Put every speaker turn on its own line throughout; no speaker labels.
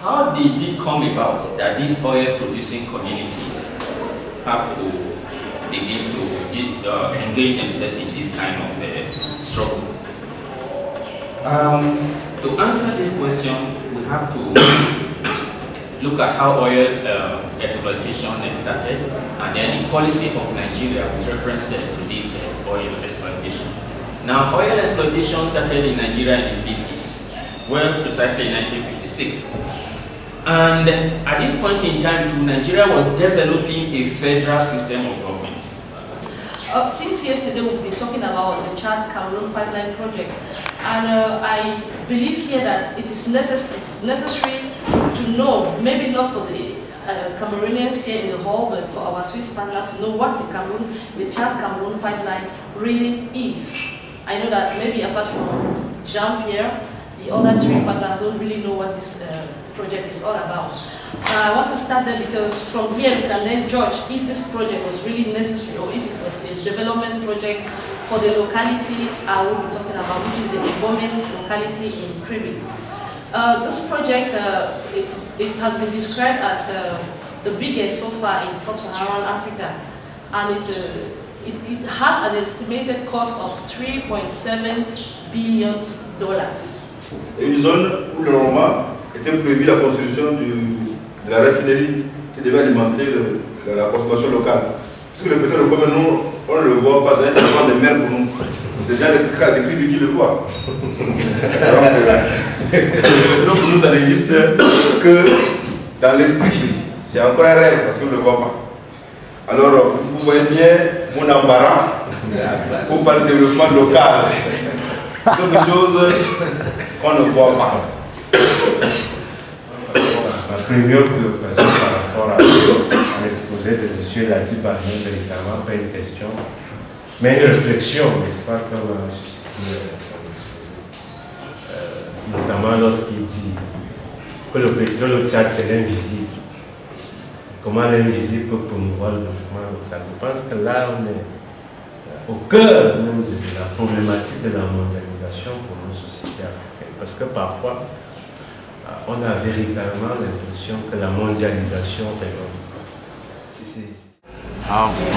How did it come about that these oil-producing communities have to begin to engage themselves in this kind of struggle? To answer this question, we have to look at how oil exploitation started, and then the policy of Nigeria with reference to this oil exploitation. Now, oil exploitation started in Nigeria in the 50s, well, precisely in 1956. And at this point in time, Nigeria was developing a federal system of government.
Since yesterday, we've been talking about the Chad-Cameroon pipeline project, and I believe here that it is necessary to know, maybe not for the Cameroonians here in the hall, but for our Swiss partners to know what the Chad-Cameroon pipeline really is. I know that maybe apart from Jean-Pierre, the other three partners don't really know what this project is all about. I want to start there because from here we can then judge if this project was really necessary or if it was a development project for the locality I will be talking about, which is the Ebomen locality in Kribi. This project, it has been described as the biggest so far in sub-Saharan Africa, and it has an estimated cost of $3.7 billion.
Une zone où normalement était prévue la construction de la raffinerie qui devait alimenter la consommation locale. Parce que le pétrole, comme nous, on ne le voit pas, c'est un segment de mer pour nous. C'est déjà le cas de Kribi qui le voit. Donc pour nous, ça n'existe que dans l'esprit. C'est encore un rêve parce qu'on ne le voit pas. Alors, vous voyez bien mon embarras pour parler de développement local. Quelque chose qu'on ne voit pas.
Ma première préoccupation par rapport à l'exposé de M. Ladiba n'est véritablement pas une question, mais une réflexion, n'est-ce pas, comme suscité son exposé. Notamment lorsqu'il dit que le pétrole au Tchad c'est l'invisible. Comment l'invisible peut promouvoir le développement local? Je pense que là on est au cœur même de la problématique de la mondialisation pour nos sociétés africaines. Parce que parfois, on a véritablement l'impression que la mondialisation règne.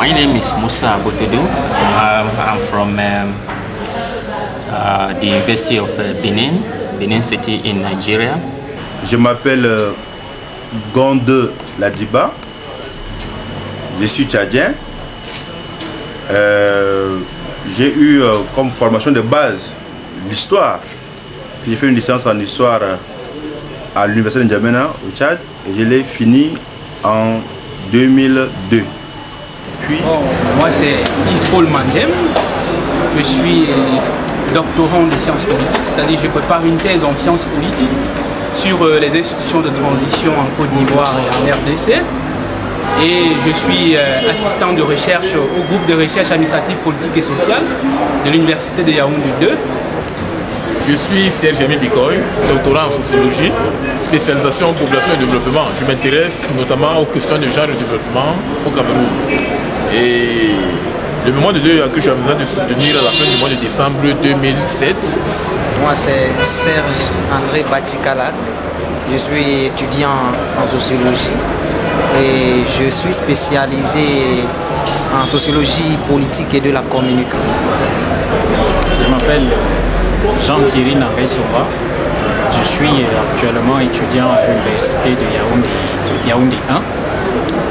My name is Musa Botodo. I'm from the University of Benin City in Nigeria.
Je m'appelle Gonde Ladiba. Je suis tchadien. J'ai eu comme formation de base l'histoire. J'ai fait une licence en histoire à l'université de N'Djamena au Tchad et je l'ai fini en 2002. Puis,
moi c'est Yves-Paul Mandjem, je suis doctorant de sciences politiques, c'est-à-dire je prépare une thèse en sciences politiques sur les institutions de transition en Côte d'Ivoire et en RDC. Et je suis assistant de recherche au groupe de recherche administrative, politique et sociale de l'Université de Yaoundé 2.
Je suis Serge-Émile Bikoy, doctorant en sociologie, spécialisation en population et développement. Je m'intéresse notamment aux questions de genre et de développement au Cameroun. Et le mémoire de deux que j'ai besoin de soutenir à la fin du mois de décembre 2007.
Moi c'est Serge André Batikala, je suis étudiant en sociologie et je suis spécialisé en sociologie politique et de la communication.
Je m'appelle Jean-Thierry Nangay-Soba. Je suis actuellement étudiant à l'université de Yaoundé 1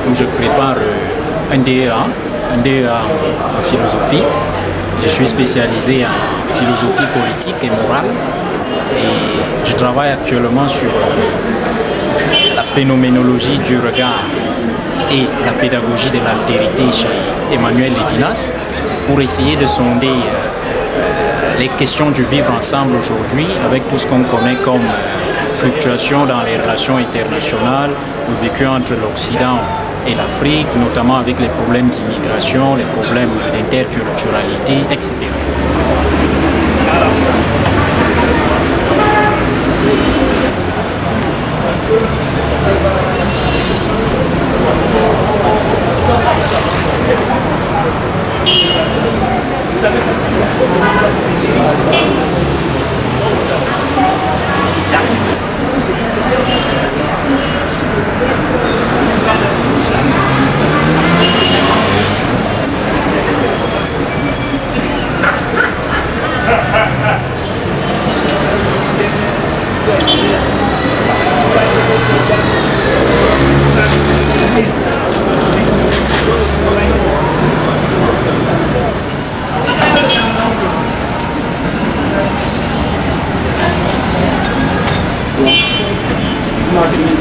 où je prépare un DEA en philosophie. Je suis spécialisé en philosophie politique et morale et je travaille actuellement sur la phénoménologie du regard et la pédagogie de l'altérité chez Emmanuel Lévinas pour essayer de sonder les questions du vivre ensemble aujourd'hui avec tout ce qu'on connaît comme fluctuation dans les relations internationales, le vécu entre l'Occident et l'Afrique, notamment avec les problèmes d'immigration, les problèmes d'interculturalité, etc.
Marketing.